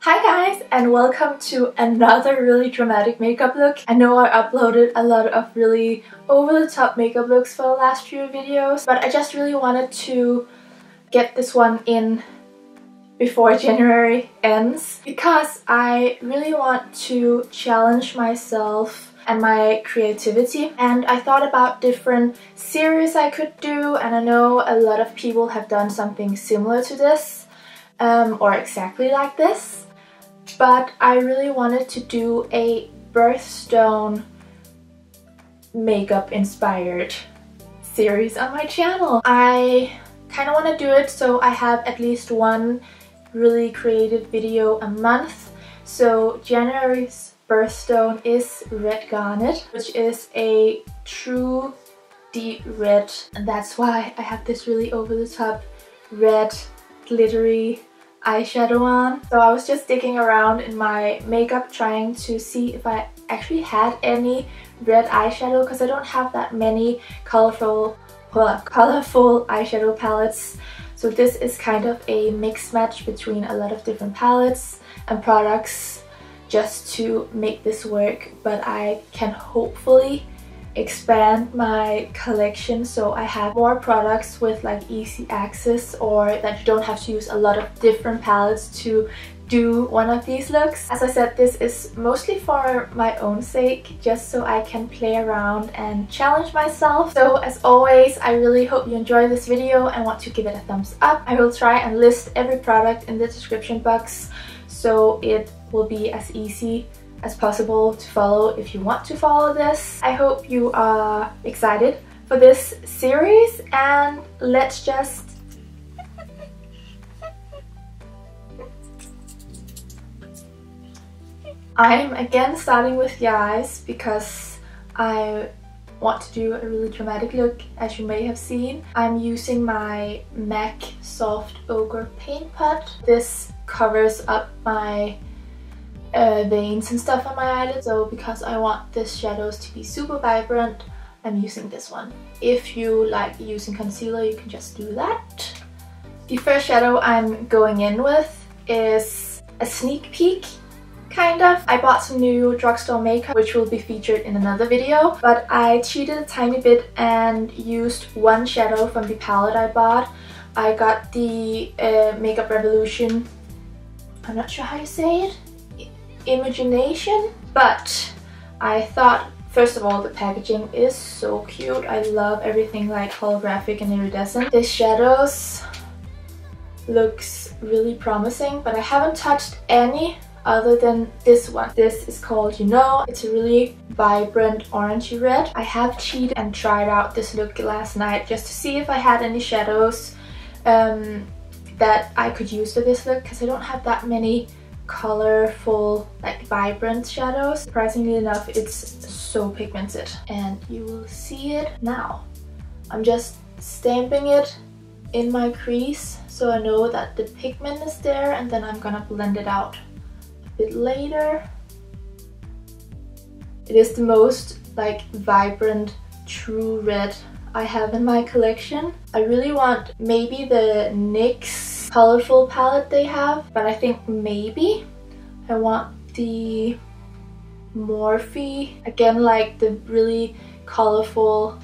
Hi guys, and welcome to another really dramatic makeup look. I know I uploaded a lot of really over-the-top makeup looks for the last few videos, but I just really wanted to get this one in before January ends because I really want to challenge myself and my creativity, and I thought about different series I could do, and I know a lot of people have done something similar to this or exactly like this, but I really wanted to do a birthstone makeup inspired series on my channel. I kind of want to do it so I have at least one really creative video a month. So January's birthstone is red garnet, which is a true deep red, and that's why I have this really over-the-top red glittery eyeshadow on. So I was just digging around in my makeup trying to see if I actually had any red eyeshadow, because I don't have that many colorful eyeshadow palettes. So this is kind of a mix match between a lot of different palettes and products just to make this work, but I can hopefully expand my collection so I have more products with like easy access, or that you don't have to use a lot of different palettes to do one of these looks. As I said, this is mostly for my own sake, just so I can play around and challenge myself. So as always, I really hope you enjoy this video and want to give it a thumbs up. I will try and list every product in the description box so it will be as easy as possible to follow if you want to follow this. I hope you are excited for this series, and let's just I'm again starting with the eyes because I want to do a really dramatic look, as you may have seen. I'm using my MAC Soft Ochre Paint Pot. This covers up my veins and stuff on my eyelids, so because I want this shadows to be super vibrant, I'm using this one. If you like using concealer, you can just do that. The first shadow I'm going in with is a sneak peek, kind of. I bought some new drugstore makeup which will be featured in another video, but I cheated a tiny bit and used one shadow from the palette I bought. I got the Makeup Revolution, I'm not sure how you say it, Imogenation, but I thought, first of all, the packaging is so cute. I love everything like holographic and iridescent. This shadows looks really promising, but I haven't touched any other than this one. This is called You Know. It's a really vibrant orangey red. I have cheated and tried out this look last night just to see if I had any shadows that I could use for this look, because I don't have that many colorful, like vibrant shadows. Surprisingly enough, it's so pigmented, and you will see it now. I'm just stamping it in my crease so I know that the pigment is there, and then I'm gonna blend it out a bit later. It is the most like vibrant true red I have in my collection. I really want maybe the NYX colorful palette they have, but I think maybe I want the Morphe, again, like the really colorful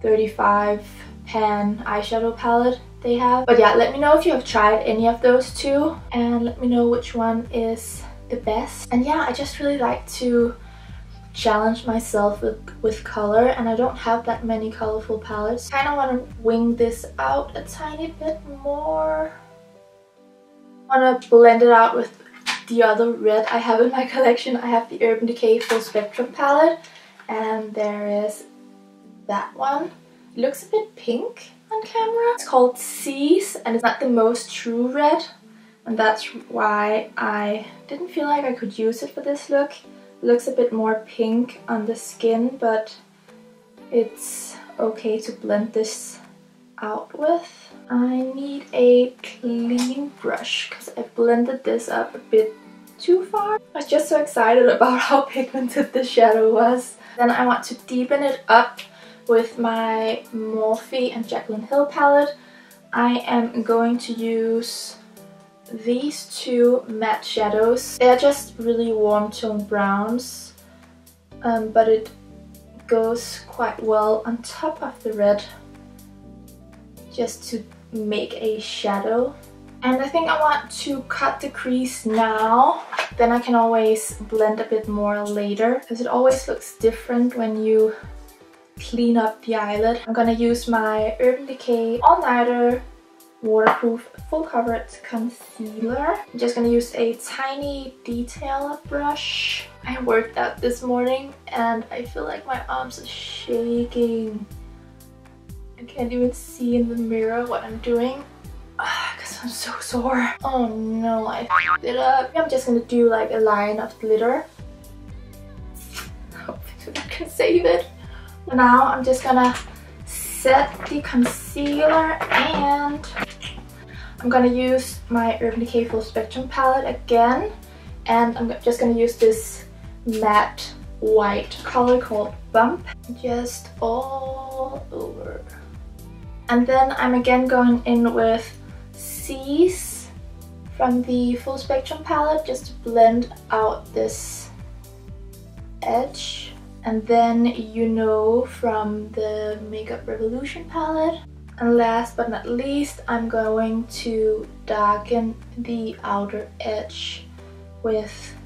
35 pan eyeshadow palette they have. But yeah, let me know if you have tried any of those two, and let me know which one is the best. And yeah, I just really like to challenge myself with color, and I don't have that many colorful palettes. I kind of want to wing this out a tiny bit more. I want to blend it out with the other red I have in my collection. I have the Urban Decay Full Spectrum palette, and there is that one. It looks a bit pink on camera. It's called Seas, and it's not the most true red, and that's why I didn't feel like I could use it for this look. Looks a bit more pink on the skin, but it's okay to blend this out with. I need a clean brush because I blended this up a bit too far. I was just so excited about how pigmented this shadow was. Then I want to deepen it up with my Morphe and Jaclyn Hill palette. I am going to use these two matte shadows. They're just really warm tone browns, but it goes quite well on top of the red just to make a shadow. And I think I want to cut the crease now, then I can always blend a bit more later, because it always looks different when you clean up the eyelid. I'm gonna use my Urban Decay All Nighter Waterproof Full Coverage Concealer. I'm just gonna use a tiny detail brush. I worked out this morning and I feel like my arms are shaking. I can't even see in the mirror what I'm doing because I'm so sore. Oh no, I f***ed it up. I'm just gonna do like a line of glitter. Hopefully I can save it. Now I'm just gonna set the concealer, and I'm gonna use my Urban Decay Full Spectrum palette again, and I'm just gonna use this matte white color called Bump just all over. And then I'm again going in with C's from the Full Spectrum palette just to blend out this edge. And then You Know from the Makeup Revolution palette. And last but not least, I'm going to darken the outer edge with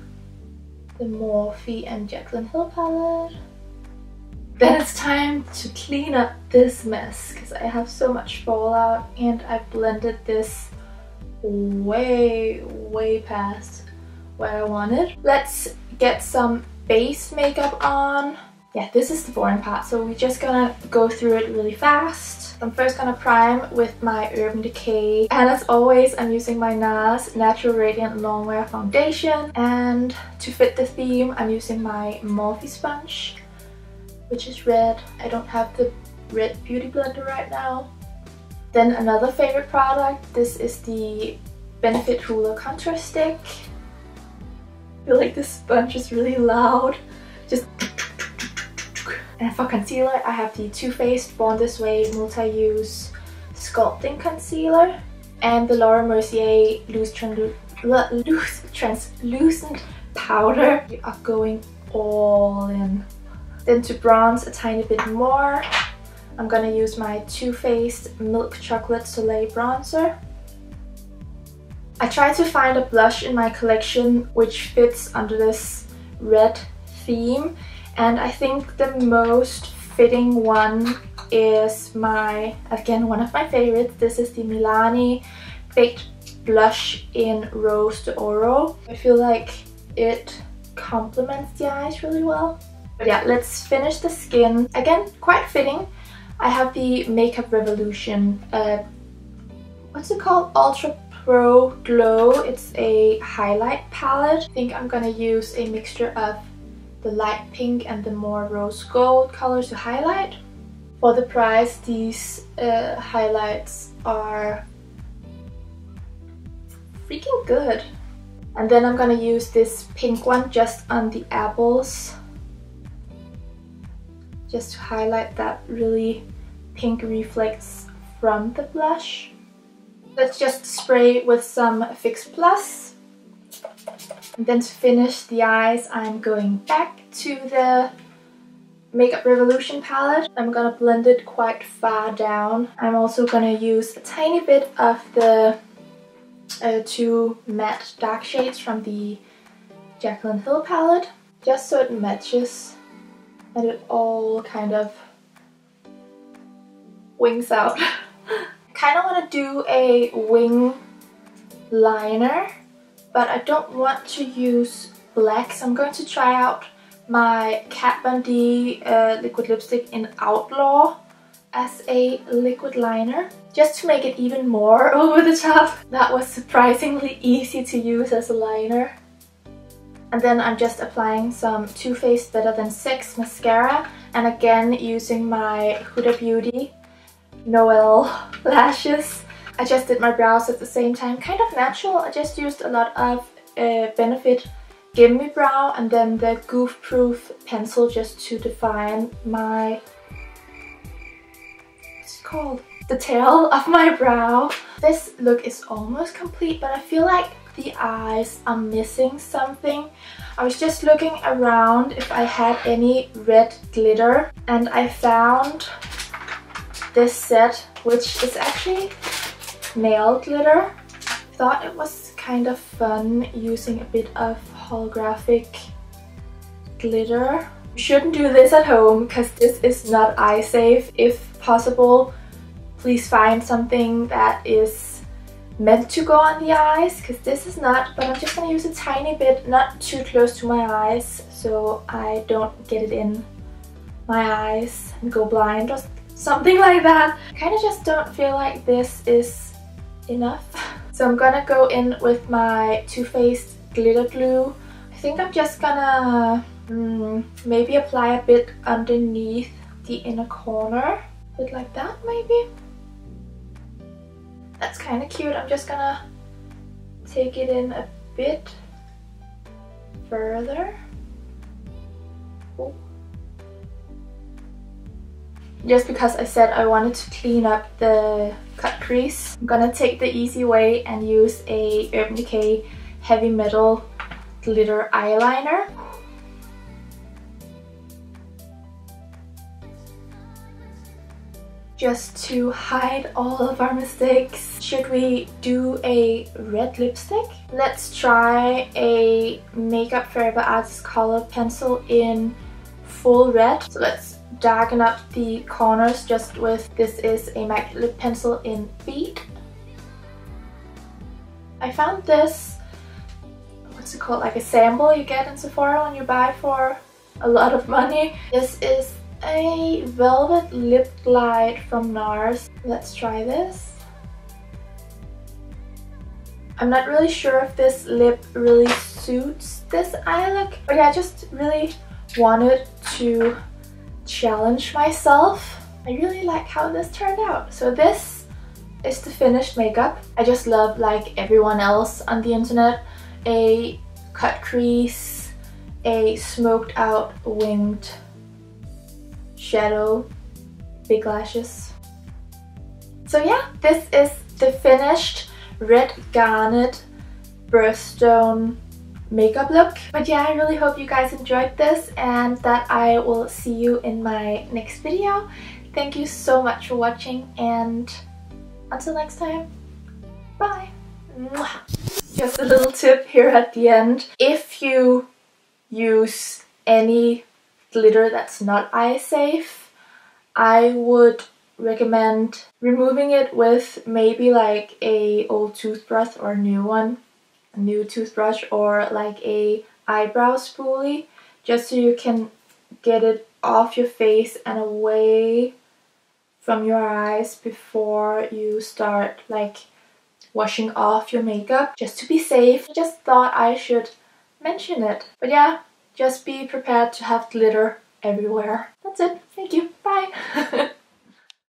the Morphe and Jaclyn Hill palette. Then it's time to clean up this mess because I have so much fallout and I blended this way past where I wanted. Let's get some base makeup on. Yeah, this is the boring part, so we're just gonna go through it really fast. I'm first gonna prime with my Urban Decay, and as always I'm using my Nars Natural Radiant Longwear Foundation, and to fit the theme I'm using my Morphe sponge, which is red. I don't have the red beauty blender right now. Then another favorite product, this is the Benefit Hoola Contour Stick. I feel like this sponge is really loud. Just. And for concealer, I have the Too Faced Born This Way Multi-Use Sculpting Concealer and the Laura Mercier Loose Translucent Powder. We are going all in. Then to bronze a tiny bit more, I'm gonna use my Too Faced Milk Chocolate Soleil Bronzer. I tried to find a blush in my collection which fits under this red theme, and I think the most fitting one is again, one of my favorites. This is the Milani Baked Blush in Rose d'Oro. I feel like it complements the eyes really well. But yeah, let's finish the skin. Again, quite fitting. I have the Makeup Revolution, what's it called? Ultra Pro Glow. It's a highlight palette. I think I'm gonna use a mixture of the light pink and the more rose gold colors to highlight. For the price, these highlights are freaking good. And then I'm gonna use this pink one just on the apples, just to highlight that really pink reflex from the blush. Let's just spray with some Fix Plus. And then to finish the eyes, I'm going back to the Makeup Revolution palette. I'm gonna blend it quite far down. I'm also gonna use a tiny bit of the two matte dark shades from the Jaclyn Hill palette, just so it matches and it all kind of wings out. I kind of want to do a wing liner, but I don't want to use black, so I'm going to try out my Kat Von D liquid lipstick in Outlaw as a liquid liner, just to make it even more over the top. That was surprisingly easy to use as a liner. And then I'm just applying some Too Faced Better Than Sex mascara, and again using my Huda Beauty Noelle lashes. I just did my brows at the same time, kind of natural. I just used a lot of Benefit Gimme brow and then the Goof Proof pencil just to define my, what's it called? the tail of my brow. This look is almost complete, but I feel like the eyes are missing something. I was just looking around if I had any red glitter, and I found this set, which is actually nail glitter. Thought it was kind of fun using a bit of holographic glitter. You shouldn't do this at home because this is not eye safe. If possible, please find something that is meant to go on the eyes, because this is not. But I'm just gonna use a tiny bit, not too close to my eyes, so I don't get it in my eyes and go blind or something like that. I kind of just don't feel like this is enough. So I'm gonna go in with my Too Faced glitter glue. I think I'm just gonna maybe apply a bit underneath the inner corner. A bit like that maybe. That's kind of cute. I'm just gonna take it in a bit further. Ooh. Just because I said I wanted to clean up the cut crease, I'm gonna take the easy way and use a Urban Decay Heavy Metal glitter eyeliner. Just to hide all of our mistakes. Should we do a red lipstick? Let's try a Makeup Forever Artist Color pencil in full red. So let's darken up the corners just with, this is a MAC lip pencil in Beat. I found this, what's it called, like a sample you get in Sephora when you buy for a lot of money. This is a velvet lip glide from Nars. Let's try this. I'm not really sure if this lip really suits this eye look, but yeah, I just really wanted to challenge myself. I really like how this turned out. So this is the finished makeup. I just love, like everyone else on the internet, a cut crease, a smoked out winged shadow, big lashes. So yeah, this is the finished red garnet birthstone makeup look. But yeah, I really hope you guys enjoyed this and that I will see you in my next video. Thank you so much for watching, and until next time, bye! Mwah. Just a little tip here at the end. If you use any glitter that's not eye safe, I would recommend removing it with maybe like a old toothbrush or a new toothbrush, or like a eyebrow spoolie, just so you can get it off your face and away from your eyes before you start like washing off your makeup, just to be safe. I just thought I should mention it. But yeah, just be prepared to have glitter everywhere. That's it. Thank you. Bye.